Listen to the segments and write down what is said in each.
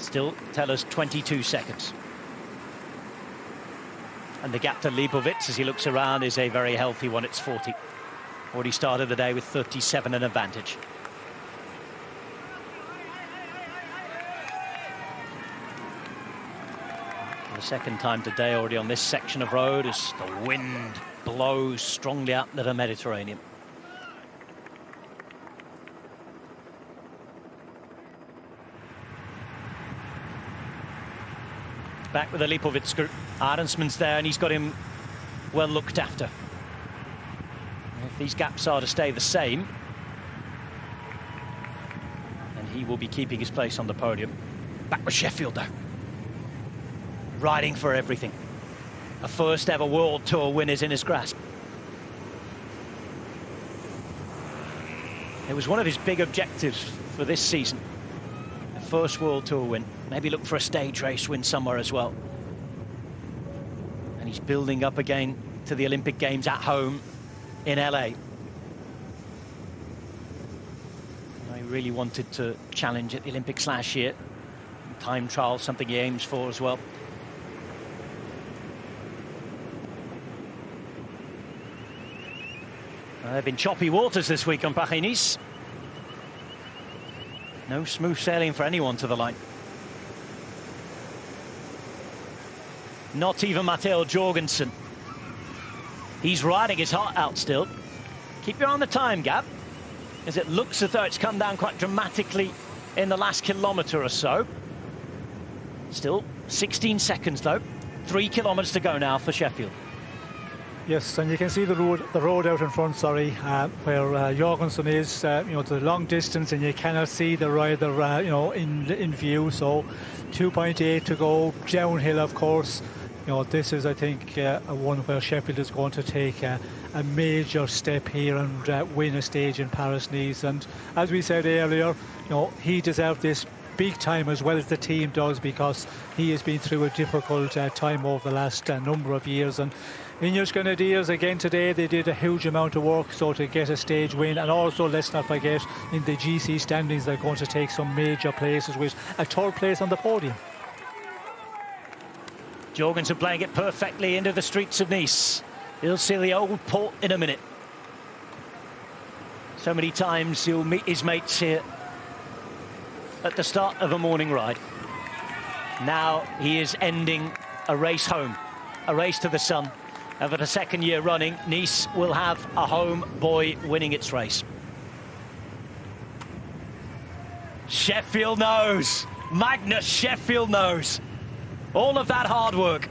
Still tell us 22 seconds. And the gap to Lipovic as he looks around is a very healthy one. It's 40. Already started the day with 37 an advantage. For the second time today already on this section of road as the wind blows strongly out into the Mediterranean. Back with the Lipovic group. Arensman's there and he's got him well looked after. If these gaps are to stay the same, and he will be keeping his place on the podium. Back with Sheffield though. Riding for everything. A first ever World Tour win is in his grasp. It was one of his big objectives for this season. The first World Tour win. Maybe look for a stage race win somewhere as well. And he's building up again to the Olympic Games at home in LA. He really wanted to challenge at the Olympics last year. Time trial, something he aims for as well. There have been choppy waters this week on Paris-Nice. No smooth sailing for anyone to the line. Not even Matteo Jorgenson. He's riding his heart out still. Keep your eye on the time gap, as it looks as though it's come down quite dramatically in the last kilometre or so. Still 16 seconds though. 3 kilometres to go now for Sheffield. Yes, and you can see the road out in front, where Jorgenson is, the long distance, and you cannot see the rider, in view. So 2.8 to go, downhill, of course. This is, I think, one where Sheffield is going to take a major step here and win a stage in Paris-Nice. And as we said earlier, he deserved this big time as well as the team does, because he has been through a difficult time over the last number of years. And Ineos Grenadiers again today, they did a huge amount of work so to get a stage win, and also let's not forget in the GC standings they're going to take some major places with a third place on the podium. Jorgensen playing it perfectly into the streets of Nice. He'll see the old port in a minute. So many times he'll meet his mates here at the start of a morning ride. Now he is ending a race home, a race to the sun. And for the second year running, Nice will have a home boy winning its race. Sheffield knows. Magnus Sheffield knows. All of that hard work,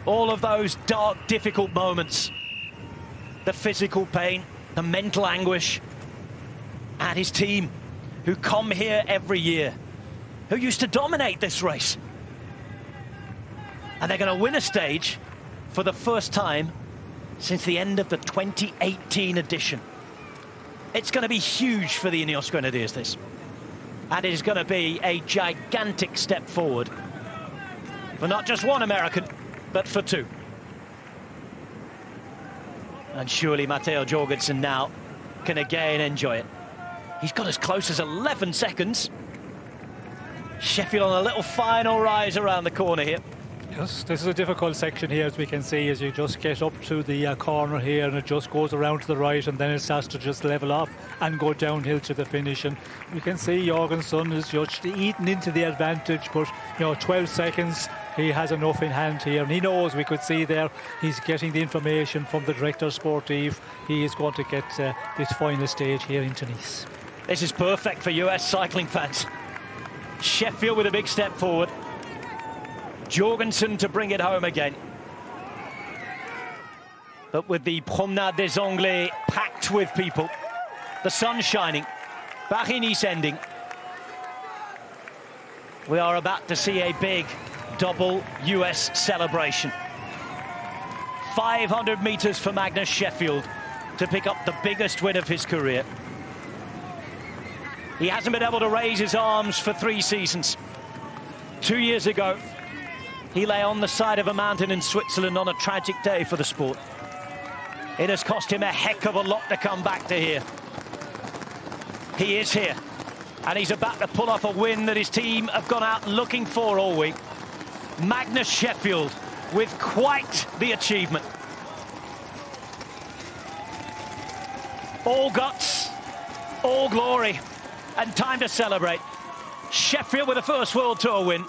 all of those dark, difficult moments, the physical pain, the mental anguish, and his team, who come here every year, who used to dominate this race. And they're going to win a stage for the first time since the end of the 2018 edition. It's going to be huge for the Ineos Grenadiers, this. And it is going to be a gigantic step forward for not just one American, but for two. And surely Matteo Jorgenson now can again enjoy it. He's got as close as 11 seconds. Sheffield on a little final rise around the corner here. Yes, this is a difficult section here, as we can see, as you just get up to the corner here, and it just goes around to the right, and then it starts to just level off and go downhill to the finish. And you can see Jorgenson is just eating into the advantage, but 12 seconds, he has enough in hand here, and he knows, we could see there, he's getting the information from the director sportive. He is going to get this final stage here into Nice. This is perfect for US cycling fans. Sheffield with a big step forward. Jorgenson to bring it home again. But with the Promenade des Anglais packed with people, the sun shining, Paris-Nice ending, we are about to see a big double US celebration. 500 meters for Magnus Sheffield to pick up the biggest win of his career. He hasn't been able to raise his arms for 3 seasons. 2 years ago, he lay on the side of a mountain in Switzerland on a tragic day for the sport. It has cost him a heck of a lot to come back to here. He is here. And he's about to pull off a win that his team have gone out looking for all week. Magnus Sheffield with quite the achievement. All guts, all glory, and time to celebrate. Sheffield with a first World Tour win.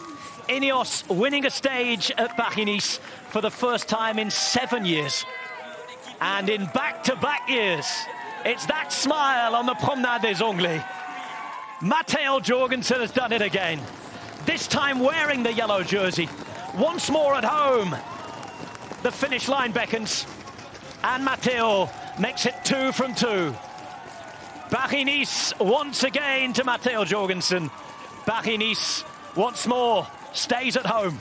Ineos winning a stage at Paris for the first time in 7 years. And in back-to-back years, it's that smile on the Promenade des Anglais. Matteo Jorgenson has done it again, this time wearing the yellow jersey. Once more at home, the finish line beckons, and Matteo makes it 2 from 2. Paris-Nice once again to Matteo Jorgenson. Paris-Nice once more stays at home.